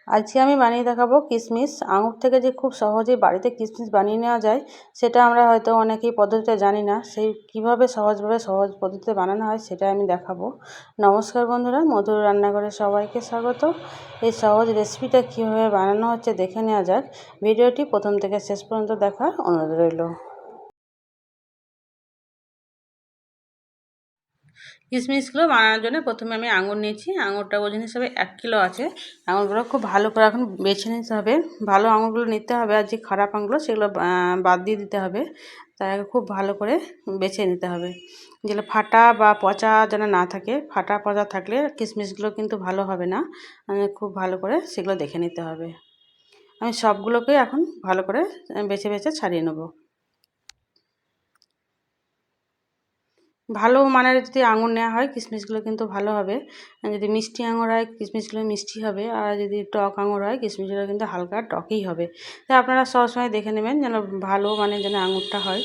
আজকে আমি বানিয়ে দেখাবো কিশমিশ। আঙুর থেকে যে খুব সহজেই বাড়িতে কিশমিশ বানিয়ে নেওয়া যায় সেটা আমরা হয়তো অনেকেই পদ্ধতিটা জানি না। সেই কীভাবে সহজ পদ্ধতিতে বানানো হয় সেটা আমি দেখাবো। নমস্কার বন্ধুরা, মধুর রান্নাঘরে সবাইকে স্বাগত। এই সহজ রেসিপিটা কীভাবে বানানো হচ্ছে দেখে নেওয়া যাক। ভিডিওটি প্রথম থেকে শেষ পর্যন্ত দেখার অনুরোধ রইল। কিশমিশগুলো বানানোর জন্য প্রথমে আমি আঙুর নিয়েছি। আঙুরটা ওজন হিসাবে 1 কিলো আছে। আঙুরগুলো খুব ভালো করে এখন বেছে নিতে হবে। ভালো আঙুরগুলো নিতে হবে, আর যে খারাপ আঙুরগুলো সেগুলো বাদ দিয়ে দিতে হবে। তাই খুব ভালো করে বেছে নিতে হবে, যেগুলো ফাটা বা পচা যেন না থাকে। ফাটা পচা থাকলে কিশমিশগুলো কিন্তু ভালো হবে না। খুব ভালো করে সেগুলো দেখে নিতে হবে। আমি সবগুলোকে এখন ভালো করে বেছে বেছে ছাড়িয়ে নেব। ভালো মানের যদি আঙুর নেওয়া হয় কিশমিশগুলো কিন্তু ভালো হবে। যদি মিষ্টি আঙুর হয় কিশমিশগুলো মিষ্টি হবে, আর যদি টক আঙুর হয় কিশমিশগুলো কিন্তু হালকা টকই হবে। তাই আপনারা সবসময় দেখে নেবেন যেন ভালো মানের যেন আঙুরটা হয়।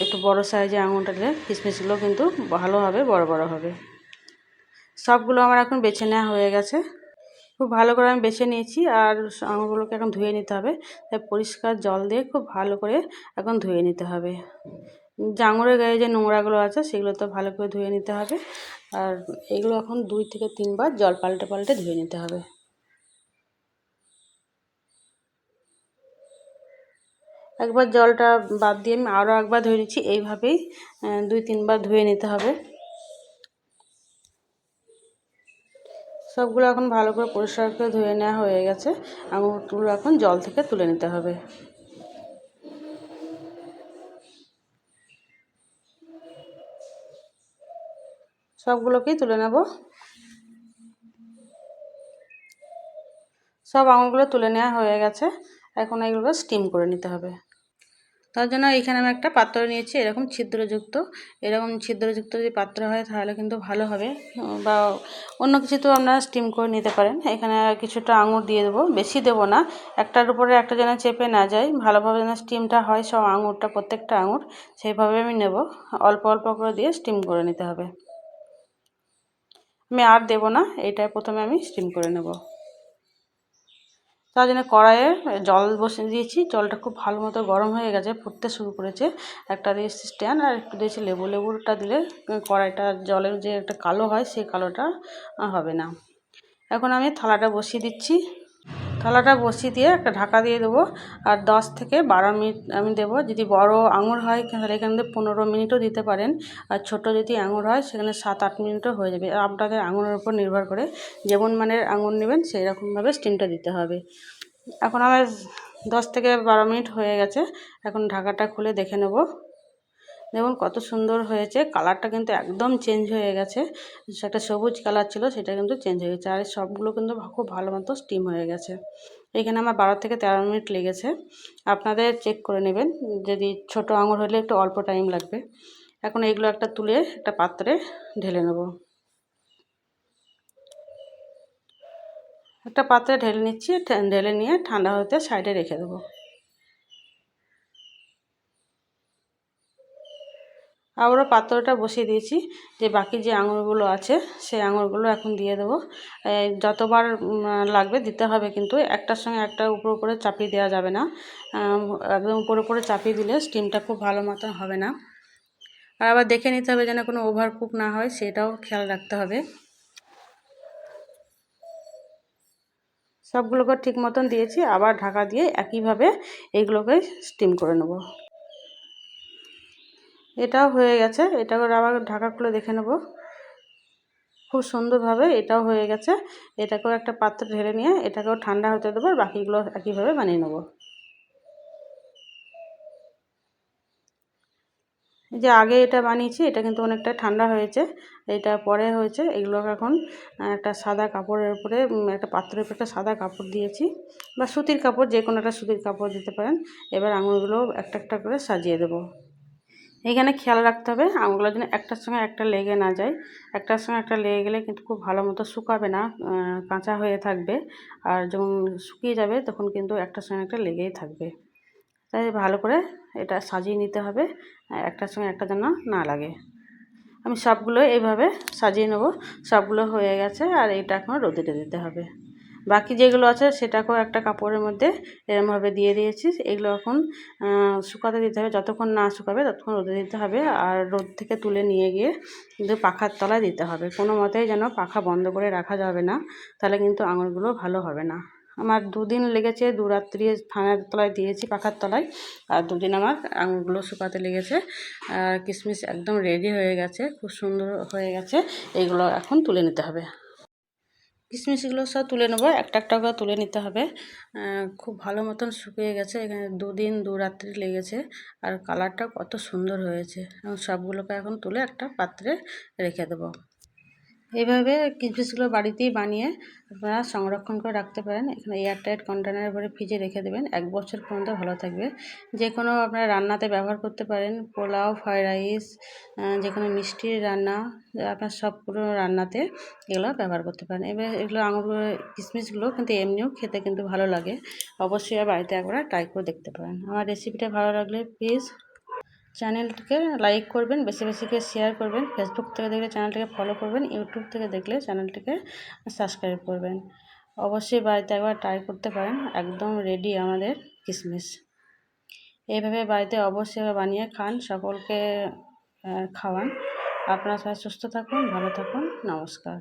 একটু বড় সাইজের আঙুরটা দিলে কিশমিশগুলো কিন্তু ভালো হবে, বড় বড় হবে। সবগুলো আমার এখন বেছে নেওয়া হয়ে গেছে। খুব ভালো করে আমি বেছে নিয়েছি, আর আঙুরগুলোকে এখন ধুয়ে নিতে হবে। তাই পরিষ্কার জল দিয়ে খুব ভালো করে এখন ধুয়ে নিতে হবে। আঙুরের গায়ে যে নোংরাগুলো আছে সেগুলো তো ভালো করে ধুয়ে নিতে হবে। আর এগুলো এখন 2 থেকে 3 বার জল পাল্টে পাল্টে ধুয়ে নিতে হবে। একবার জলটা বাদ দিয়ে আমি আরও একবার ধুয়ে নিচ্ছি। এইভাবেই 2-3 বার ধুয়ে নিতে হবে। সবগুলো এখন ভালো করে পরিষ্কার করে ধুয়ে নেওয়া হয়ে গেছে। আঙুরগুলো এখন জল থেকে তুলে নিতে হবে। সবগুলোকেই তুলে নেব। সব আঙুরগুলো তুলে নেওয়া হয়ে গেছে। এখন এগুলো স্টিম করে নিতে হবে। তার জন্য এখানে আমি একটা পাত্র নিয়েছি, এরকম ছিদ্রযুক্ত যদি পাত্র হয় তাহলে কিন্তু ভালো হবে। বা অন্য কিছুতেও আপনারা স্টিম করে নিতে পারেন। এখানে কিছুটা আঙুর দিয়ে দেবো, বেশি দেবো না। একটার উপরে একটা যেন চেপে না যায়, ভালোভাবে যেন স্টিমটা হয় সব আঙুরটা, প্রত্যেকটা আঙুর সেইভাবে আমি নেব। অল্প অল্প করে দিয়ে স্টিম করে নিতে হবে। আমি আর দেবো না, এইটাই প্রথমে আমি স্টিম করে নেব। তার জন্য কড়াইয়ে জল বসিয়ে দিয়েছি। জলটা খুব ভালো মতো গরম হয়ে গেছে, ফুটতে শুরু করেছে। একটা দিয়েছি স্ট্যান্ড, আর একটু দিয়েছি লেবু। লেবুটা দিলে কড়াইটা জলের যে একটা কালো হয় সেই কালোটা হবে না। এখন আমি থালাটা বসিয়ে দিচ্ছি। থালাটা বসিয়ে দিয়ে একটা ঢাকা দিয়ে দেবো। আর 10 থেকে 12 মিনিট আমি দেবো। যদি বড় আঙুর হয় তাহলে এখানে 15 মিনিটও দিতে পারেন। আর ছোট যদি আঙুর হয় সেখানে 7-8 মিনিটও হয়ে যাবে। আপনাদের আঙুরের উপর নির্ভর করে যেমন মানের আঙুর নেবেন সেই রকমভাবে স্টিমটা দিতে হবে। এখন আমার 10 থেকে 12 মিনিট হয়ে গেছে। এখন ঢাকাটা খুলে দেখে নেব। দেখুন কত সুন্দর হয়েছে। কালারটা কিন্তু একদম চেঞ্জ হয়ে গেছে। একটা সবুজ কালার ছিল, সেটা কিন্তু চেঞ্জ হয়ে গেছে। আর সবগুলো কিন্তু খুব ভালো মতো স্টিম হয়ে গেছে। এখানে আমার 12 থেকে 13 মিনিট লেগেছে। আপনাদের চেক করে নেবেন, যদি ছোট আঙুর হলে একটু অল্প টাইম লাগবে। এখন এগুলো একটা তুলে একটা পাত্রে ঢেলে নেব। একটা পাত্রে ঢেলে নিচ্ছি। ঢেলে নিয়ে ঠান্ডা হতে সাইডে রেখে দেবো। আবারও পাত্রটা বসিয়ে দিয়েছি। যে বাকি যে আঙুরগুলো আছে সেই আঙুরগুলো এখন দিয়ে দেবো। যতবার লাগবে দিতে হবে, কিন্তু একটার সঙ্গে একটা উপর উপরে চাপিয়ে দেওয়া যাবে না। একদম উপরে উপরে চাপিয়ে দিলে স্টিমটা খুব ভালো মতন হবে না। আর আবার দেখে নিতে হবে যেন কোনো ওভারকুক না হয়, সেটাও খেয়াল রাখতে হবে। সবগুলোকে ঠিক মতন দিয়েছি। আবার ঢাকা দিয়ে একইভাবে এইগুলোকে স্টিম করে নেব। এটাও হয়ে গেছে। এটাও আবার ঢাকা খুলে দেখে নেব। খুব সুন্দরভাবে এটাও হয়ে গেছে। এটাকেও একটা পাত্রে ঢেলে নিয়ে এটাকেও ঠান্ডা হতে দেবো। আর বাকিগুলো একইভাবে বানিয়ে নেব। যে আগে এটা বানিয়েছি এটা কিন্তু অনেকটা ঠান্ডা হয়েছে, এটা পরে হয়েছে। এগুলোকে এখন একটা সাদা কাপড়ের উপরে, একটা পাত্রের উপরে একটা সাদা কাপড় দিয়েছি, বা সুতির কাপড়, যে কোনো একটা সুতির কাপড় দিতে পারেন। এবার আঙুরগুলো একটা একটা করে সাজিয়ে দেবো। এইখানে খেয়াল রাখতে হবে আঙুরগুলো যেন একটার সঙ্গে একটা লেগে না যায়। একটার সঙ্গে একটা লেগে গেলে কিন্তু খুব ভালো মতো শুকাবে না, কাঁচা হয়ে থাকবে। আর যখন শুকিয়ে যাবে তখন কিন্তু একটার সঙ্গে একটা লেগেই থাকবে। তাই ভালো করে এটা সাজিয়ে নিতে হবে, একটার সঙ্গে একটা যেন না লাগে। আমি সবগুলো এইভাবে সাজিয়ে নেব। সবগুলো হয়ে গেছে, আর এটা এখন রোদে দিতে হবে। বাকি যেগুলো আছে সেটাকেও একটা কাপড়ের মধ্যে এরমভাবে দিয়ে দিয়েছি। এগুলো এখন শুকাতে দিতে হবে, যতক্ষণ না শুকাবে ততক্ষণ রোদে দিতে হবে। আর রোদ থেকে তুলে নিয়ে গিয়ে কিন্তু পাখার তলায় দিতে হবে, কোনো মতেই যেন পাখা বন্ধ করে রাখা যাবে না, তাহলে কিন্তু আঙুরগুলো ভালো হবে না। আমার 2 দিন লেগেছে, 2 রাত্রি ফ্যানের তলায় দিয়েছি, পাখার তলায়, আর 2 দিন আমার আঙুরগুলো শুকাতে লেগেছে। আর কিশমিশ একদম রেডি হয়ে গেছে, খুব সুন্দর হয়ে গেছে। এইগুলো এখন তুলে নিতে হবে। কিশমিশগুলো সব তুলে নেবো, একটা একটা করে তুলে নিতে হবে। খুব ভালো মতন শুকিয়ে গেছে, এখানে 2 দিন 2 রাত্রি লেগেছে। আর কালারটা কত সুন্দর হয়েছে। এবং সবগুলোকে এখন তুলে একটা পাত্রে রেখে দেবো। এইভাবে কিশমিশগুলো বাড়িতেই বানিয়ে আপনারা সংরক্ষণ করে রাখতে পারেন। এখানে এয়ারটাইট কন্টেনারে ভরে ফ্রিজে রেখে দেবেন, 1 বছর পর্যন্ত ভালো থাকবে। যে কোনো আপনারা রান্নাতে ব্যবহার করতে পারেন, পোলাও, ফ্রাইড রাইস, যে কোনো মিষ্টির রান্না, আপনার সবগুলো রান্নাতে এগুলো ব্যবহার করতে পারেন। এবার এগুলো আঙুরগুলো, কিশমিশগুলো কিন্তু এমনিও খেতে কিন্তু ভালো লাগে। অবশ্যই বাড়িতে একবার ট্রাই করে দেখতে পারেন। আমার রেসিপিটা ভালো লাগলে প্লিজ চ্যানেলটিকে লাইক করবেন, বেশি বেশি করে শেয়ার করবেন। ফেসবুক থেকে দেখলে চ্যানেলটিকে ফলো করবেন, ইউটিউব থেকে দেখলে চ্যানেলটিকে সাবস্ক্রাইব করবেন। অবশ্যই বাড়িতে একবার ট্রাই করতে পারেন, একদম রেডি আমাদের কিশমিশ। এইভাবে বাড়িতে অবশ্যই বানিয়ে খান, সকলকে খাওয়ান। আপনারা সবাই সুস্থ থাকুন, ভালো থাকুন, নমস্কার।